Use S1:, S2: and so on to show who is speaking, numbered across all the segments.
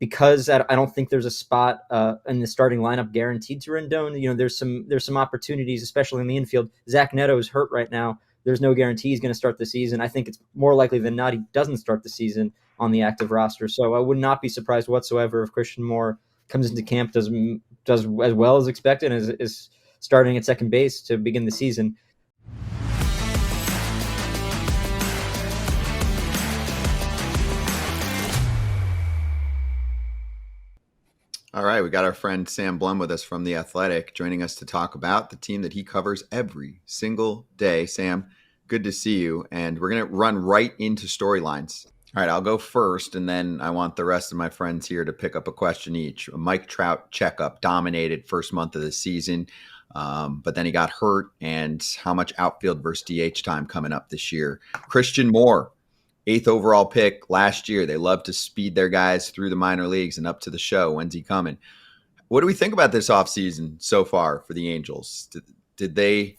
S1: because I don't think there's a spot in the starting lineup guaranteed to Rendon. There's some opportunities, especially in the infield. Zach Neto is hurt right now. There's no guarantee he's going to start the season. I think it's more likely than not he doesn't start the season on the active roster. So I would not be surprised whatsoever if Christian Moore comes into camp, does as well as expected, and is starting at second base to begin the season.
S2: All right, we got our friend Sam Blum with us from The Athletic, joining us to talk about the team that he covers every single day. Sam, good to see you, and we're going to run right into storylines. All right, I'll go first, and then I want the rest of my friends here to pick up a question each. A Mike Trout checkup dominated first month of the season, but then he got hurt, and how much outfield versus DH time coming up this year. Christian Moore, 8th overall pick last year. They love to speed their guys through the minor leagues and up to the show. When's he coming? What do we think about this offseason so far for the Angels? Did they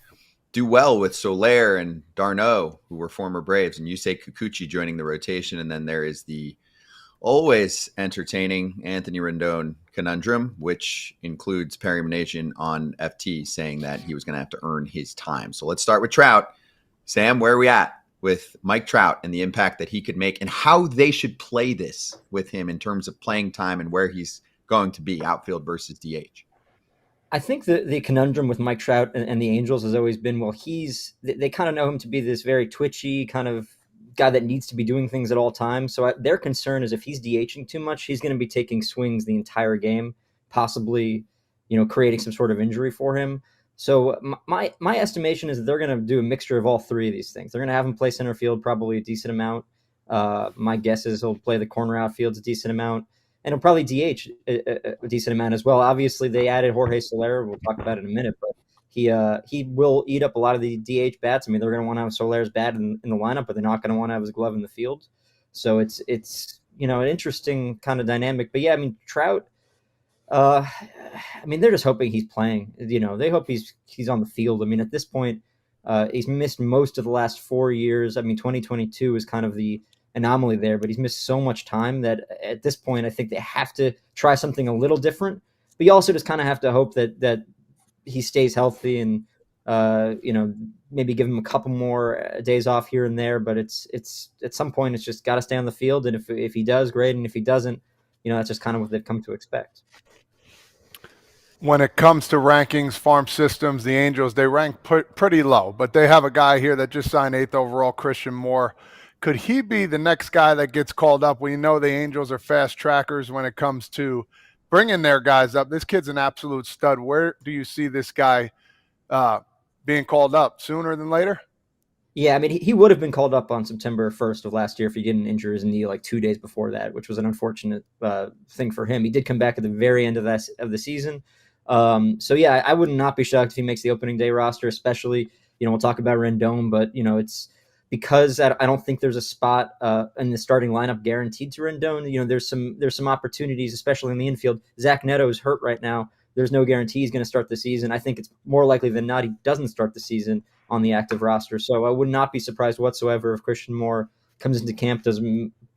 S2: do well with Soler and d'Arnaud, who were former Braves, and Yusei Kikuchi joining the rotation? And then there is the always entertaining Anthony Rendon conundrum, which includes Perry Minasian on FT saying that he was going to have to earn his time. So let's start with Trout. Sam, where are we at with Mike Trout and the impact that he could make and how they should play this with him in terms of playing time and where he's going to be, outfield versus DH?
S1: I think the conundrum with Mike Trout and the Angels has always been, well, they kind of know him to be this very twitchy kind of guy that needs to be doing things at all times. So their concern is if he's DHing too much, he's going to be taking swings the entire game, possibly, creating some sort of injury for him. So my estimation is that they're going to do a mixture of all three of these things. They're going to have him play center field probably a decent amount. My guess is he'll play the corner outfields a decent amount, and he'll probably DH a decent amount as well. Obviously, they added Jorge Soler. We'll talk about it in a minute, but he will eat up a lot of the DH bats. I mean, they're going to want to have Soler's bat in the lineup, but they're not going to want to have his glove in the field. So it's an interesting kind of dynamic. But yeah, I mean, Trout. They're just hoping he's playing. They hope he's on the field. I mean, at this point, he's missed most of the last 4 years. I mean, 2022 is kind of the anomaly there, but he's missed so much time that at this point, I think they have to try something a little different. But you also just kind of have to hope that he stays healthy and maybe give him a couple more days off here and there. But it's at some point, it's just got to stay on the field. And if he does, great. And if he doesn't, that's just kind of what they've come to expect.
S3: When it comes to rankings, farm systems, the Angels, they rank pretty low. But they have a guy here that just signed 8th overall, Christian Moore. Could he be the next guy that gets called up? We know the Angels are fast trackers when it comes to bringing their guys up. This kid's an absolute stud. Where do you see this guy being called up, sooner than later?
S1: Yeah, I mean, he would have been called up on September 1st of last year if he didn't injure his knee like 2 days before that, which was an unfortunate thing for him. He did come back at the very end of the season. So yeah, I would not be shocked if he makes the opening day roster, especially, we'll talk about Rendon, but it's because I don't think there's a spot in the starting lineup guaranteed to Rendon. There's some opportunities, especially in the infield. Zach Neto is hurt right now. There's no guarantee he's going to start the season. I think it's more likely than not he doesn't start the season on the active roster. So I would not be surprised whatsoever if Christian Moore comes into camp, does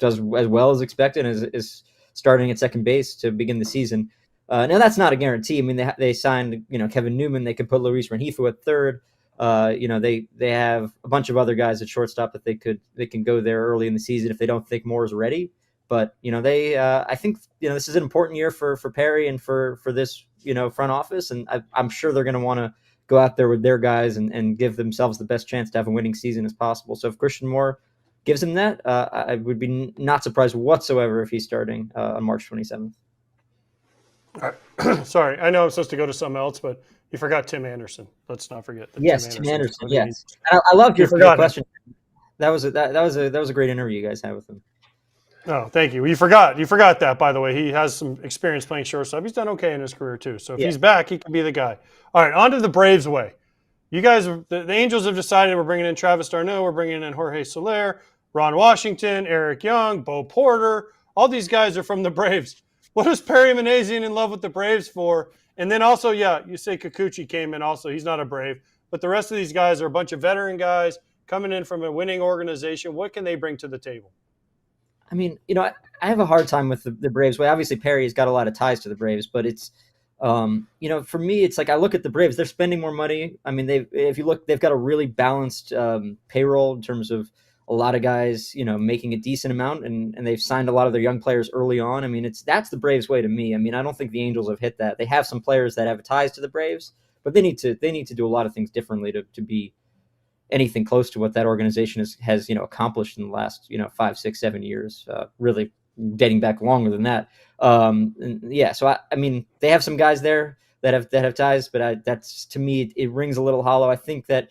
S1: as well as expected, and is starting at second base to begin the season. Now that's not a guarantee. I mean, they signed Kevin Newman. They could put Luis Rengifo at third. They have a bunch of other guys at shortstop that they can go there early in the season if they don't think Moore is ready. But I think this is an important year for Perry and for this front office, and I'm sure they're going to want to go out there with their guys and give themselves the best chance to have a winning season as possible. So if Christian Moore gives him that, I would be not surprised whatsoever if he's starting on March 27th.
S4: Sorry, I know I'm supposed to go to something else, but you forgot Tim Anderson. Let's not forget that.
S1: Yes, Tim Anderson. Yes, I loved your question. That was a great interview you guys had with him.
S4: Oh, thank you. You forgot that, by the way. He has some experience playing shortstop. He's done okay in his career too. So if he's back, he can be the guy. All right, on to the Braves way. You guys, the Angels have decided we're bringing in Travis d'Arnaud, we're bringing in Jorge Soler, Ron Washington, Eric Young, Bo Porter. All these guys are from the Braves. What is Perry Minasian in love with the Braves for? And then also, you say Kikuchi came in also. He's not a Brave. But the rest of these guys are a bunch of veteran guys coming in from a winning organization. What can they bring to the table?
S1: I mean, I have a hard time with the Braves. Well, obviously Perry's got a lot of ties to the Braves, but it's, for me, it's like I look at the Braves. They're spending more money. I mean, if you look, they've got a really balanced payroll in terms of a lot of guys, making a decent amount, and they've signed a lot of their young players early on. I mean, that's the Braves way to me. I mean, I don't think the Angels have hit that. They have some players that have ties to the Braves, but they need to do a lot of things differently to be anything close to what that organization has accomplished in the last 5, 6, 7 years, really dating back longer than that. So I mean, they have some guys there that have ties, but that's, to me, it rings a little hollow. I think that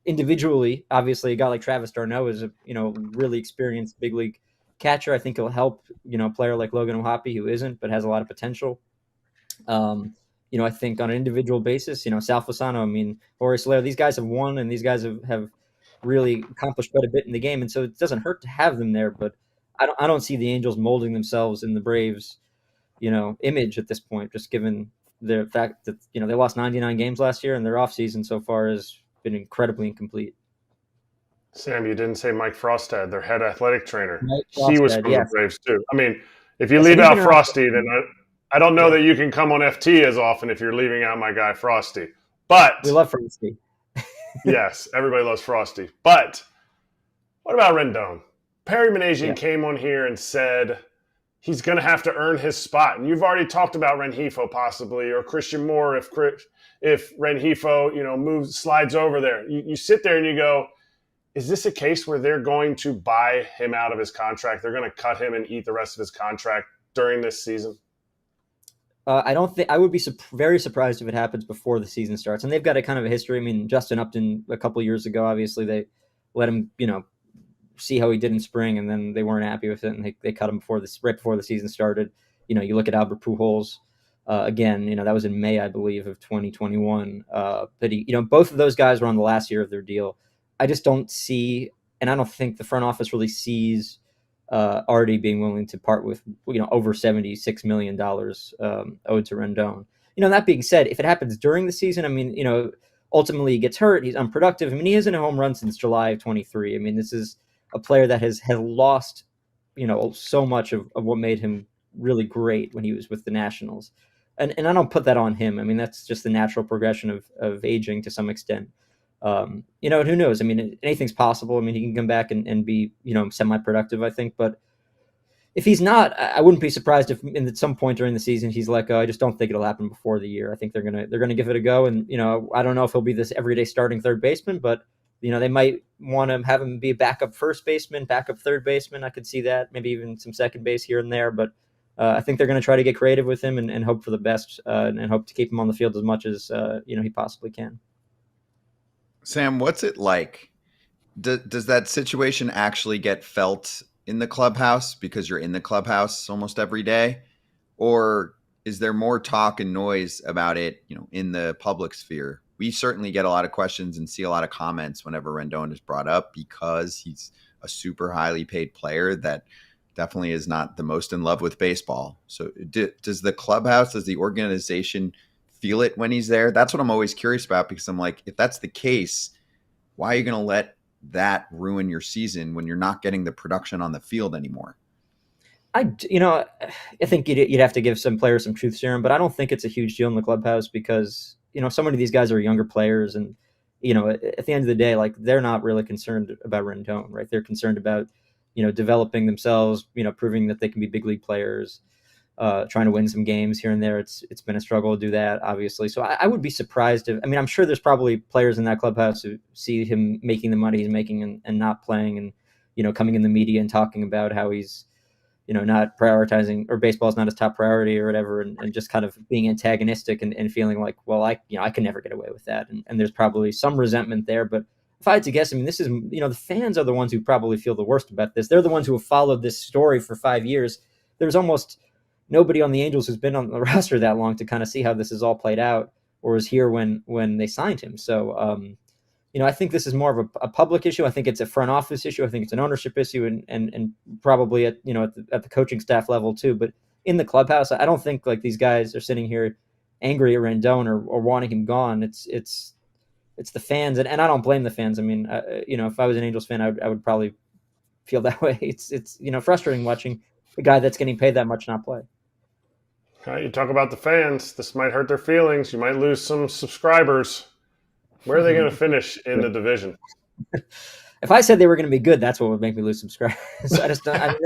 S1: individually, obviously, a guy like Travis d'Arnaud is a really experienced big league catcher. I think he'll help a player like Logan O'Hoppe, who isn't but has a lot of potential. I think on an individual basis, Sal Fasano, I mean, Jorge Soler, these guys have won, and these guys have really accomplished quite a bit in the game, and so it doesn't hurt to have them there. But I don't see the Angels molding themselves in the Braves, image at this point, just given the fact that they lost 99 games last year, and their offseason so far has been incredibly incomplete.
S5: Sam, you didn't say Mike Frostad, their head athletic trainer.
S1: Mike
S5: He was
S1: Frostad,
S5: from
S1: yeah.
S5: the Braves too. I mean, if you
S1: Yeah, so
S5: leave
S1: he's
S5: out
S1: been around-
S5: Frosty, then I don't know that you can come on FT as often if you're leaving out my guy Frosty. But
S1: We love Frosty.
S5: yes, everybody loves Frosty. But what about Rendon? Perry Manasian
S1: Yeah.
S5: came on here and said he's going to have to earn his spot. And you've already talked about Rengifo possibly, or Christian Moore if Rengifo, slides over there. You sit there and you go, is this a case where they're going to buy him out of his contract? They're going to cut him and eat the rest of his contract during this season?
S1: I don't think I would be very surprised if it happens before the season starts. And they've got a kind of a history. I mean, Justin Upton a couple of years ago, obviously they let him, see how he did in spring, and then they weren't happy with it, and they cut him right before the season started. You look at Albert Pujols. Again, that was in May, I believe, of 2021. But both of those guys were on the last year of their deal. I just don't see, and I don't think the front office really sees Artie being willing to part with over $76 million owed to Rendon. That being said, if it happens during the season, I mean, ultimately he gets hurt, he's unproductive. I mean, he hasn't a home run since July of 23. I mean, this is a player that has lost so much of what made him really great when he was with the Nationals. And I don't put that on him. I mean, that's just the natural progression of aging to some extent. Who knows? I mean, anything's possible. I mean, he can come back and be, semi-productive, I think. But if he's not, I wouldn't be surprised if at some point during the season he's like, oh, I just don't think it'll happen before the year. I think they're gonna give it a go. And I don't know if he'll be this everyday starting third baseman, but they might want to have him be a backup first baseman, backup third baseman. I could see that, maybe even some second base here and there. But I think they're going to try to get creative with him and hope for the best and hope to keep him on the field as much as he possibly can.
S2: Sam, what's it like? Does that situation actually get felt in the clubhouse because you're in the clubhouse almost every day? Or is there more talk and noise about it, in the public sphere? We certainly get a lot of questions and see a lot of comments whenever Rendon is brought up because he's a super highly paid player that definitely is not the most in love with baseball. So does the clubhouse, does the organization feel it when he's there? That's what I'm always curious about, because I'm like, if that's the case, why are you going to let that ruin your season when you're not getting the production on the field anymore?
S1: I think you'd have to give some players some truth serum, but I don't think it's a huge deal in the clubhouse because, so many of these guys are younger players and, at the end of the day, like they're not really concerned about Rendon, right? They're concerned about, developing themselves, proving that they can be big league players, trying to win some games here and there. It's been a struggle to do that, obviously. So I would be surprised I'm sure there's probably players in that clubhouse who see him making the money he's making and not playing and, coming in the media and talking about how he's, not prioritizing or baseball is not his top priority or whatever. And just kind of being antagonistic and feeling like, well, I can never get away with that. And there's probably some resentment there, but if I had to guess, this is, the fans are the ones who probably feel the worst about this. They're the ones who have followed this story for 5 years. There's almost nobody on the Angels who's been on the roster that long to kind of see how this is all played out or was here when they signed him. So, I think this is more of a public issue. I think it's a front office issue. I think it's an ownership issue and probably at the coaching staff level too. But in the clubhouse, I don't think like these guys are sitting here angry at Rendon or wanting him gone. It's the fans. And I don't blame the fans. If I was an Angels fan, I would probably feel that way. It's frustrating watching the guy that's getting paid that much not play.
S5: All right, you talk about the fans. This might hurt their feelings. You might lose some subscribers. Where are they going to finish in the division?
S1: If I said they were going to be good, that's what would make me lose subscribers. I just don't.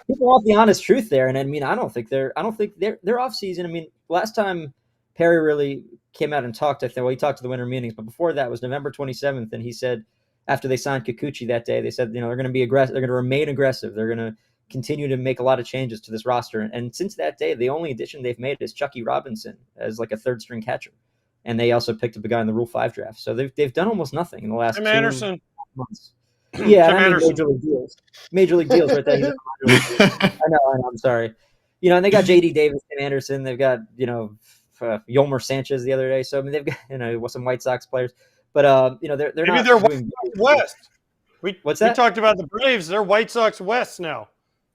S1: People want the honest truth there, and I mean, I don't think they're off season. I mean, last time Perry really came out and talked, I think, well, he talked to the winter meetings, but before that was November 27th, and he said after they signed Kikuchi that day, they said they're going to be aggressive, they're going to remain aggressive, they're going to continue to make a lot of changes to this roster, and since that day, the only addition they've made is Chucky Robinson as like a third string catcher, and they also picked up a guy in the Rule 5 draft, so they've done almost nothing in the last
S4: Tim
S1: 2
S4: Anderson.
S1: months. Yeah,
S4: Tim
S1: I mean,
S4: Anderson.
S1: major league deals right there. I know. I'm sorry. And they got J.D. Davis, Tim Anderson. They've got Yolmer Sanchez the other day. So I mean, they've got some White Sox players, but they're
S4: Maybe
S1: not
S4: they're
S1: doing
S4: West.
S1: What's that?
S4: We talked about the Braves. They're White Sox West now,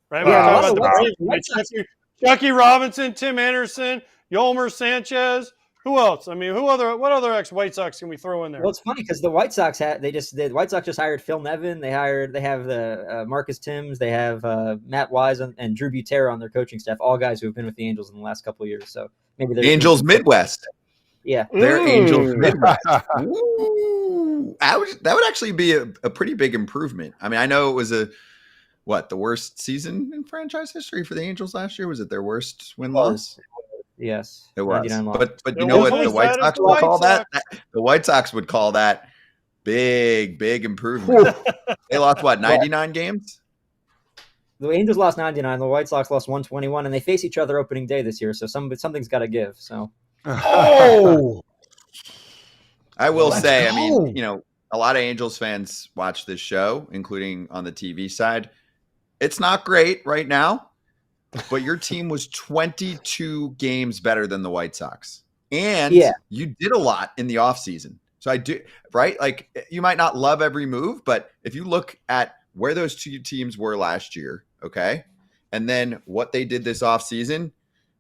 S4: right?
S1: Yeah,
S4: We talked about the
S1: White
S4: Braves. Chucky Robinson, Tim Anderson, Yolmer Sanchez. Who else? I mean, what other ex-White Sox can we throw in there?
S1: Well, it's funny because the White Sox the White Sox just hired Phil Nevin. They have the Marcus Timms. They have Matt Wise and Drew Butera on their coaching staff. All guys who have been with the Angels in the last couple of years. So maybe they're
S2: Angels Midwest.
S1: Yeah,
S2: they're Angels Midwest. Ooh, that would actually be a pretty big improvement. I mean, I know it was the worst season in franchise history for the Angels last year. Was it their worst win-loss?
S1: Yes,
S2: it was.
S1: 99 loss.
S2: But you know what the White Sox would call that? The White Sox would call that big improvement. They lost 99 games?
S1: The Angels lost 99. The White Sox lost 121, and they face each other opening day this year. So something's got to give. So,
S3: Oh,
S2: I will say, I mean, a lot of Angels fans watch this show, including on the TV side. It's not great right now. But your team was 22 games better than the White Sox. And you did a lot in the offseason. So I do, right? Like, you might not love every move, but if you look at where those two teams were last year, okay, and then what they did this offseason,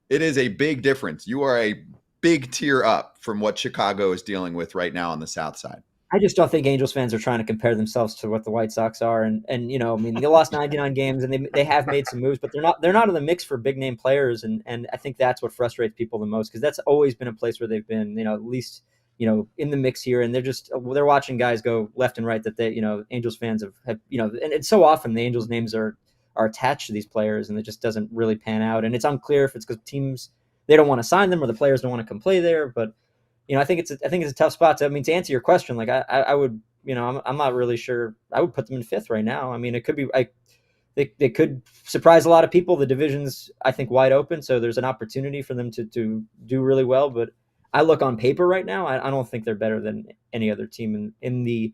S2: it is a big difference. You are a big tier up from what Chicago is dealing with right now on the South side.
S1: I just don't think Angels fans are trying to compare themselves to what the White Sox are, and I mean, they lost 99 games, and they have made some moves, but they're not in the mix for big name players, and I think that's what frustrates people the most, because that's always been a place where they've been, at least in the mix here, and they're watching guys go left and right that they Angels fans have and so often the Angels names are attached to these players, and it just doesn't really pan out, and it's unclear if it's because teams they don't want to sign them or the players don't want to come play there, but. I think it's a tough spot. To answer your question, like I would, I'm not really sure. I would put them in 5th right now. I mean, it could be they could surprise a lot of people. The division's, I think, wide open, so there's an opportunity for them to do really well. But I look on paper right now, I don't think they're better than any other team in the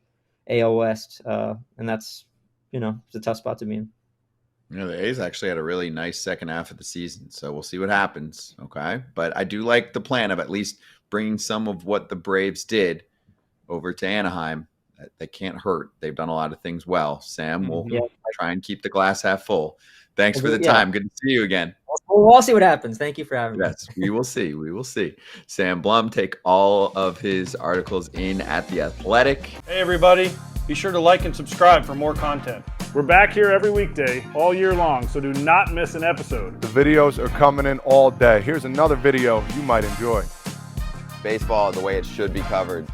S1: AL West, and that's it's a tough spot to be in.
S2: The A's actually had a really nice second half of the season, so we'll see what happens. Okay, but I do like the plan of at least bringing some of what the Braves did over to Anaheim. That can't hurt. They've done a lot of things well. Sam, we'll try and keep the glass half full. Thanks for the time. Good to see you again.
S1: We'll see what happens. Thank you for having me.
S2: Yes, we will see. We will see. Sam Blum, take all of his articles in at The Athletic.
S4: Hey, everybody. Be sure to like and subscribe for more content.
S5: We're back here every weekday, all year long, so do not miss an episode.
S3: The videos are coming in all day. Here's another video you might enjoy.
S6: Baseball the way it should be covered.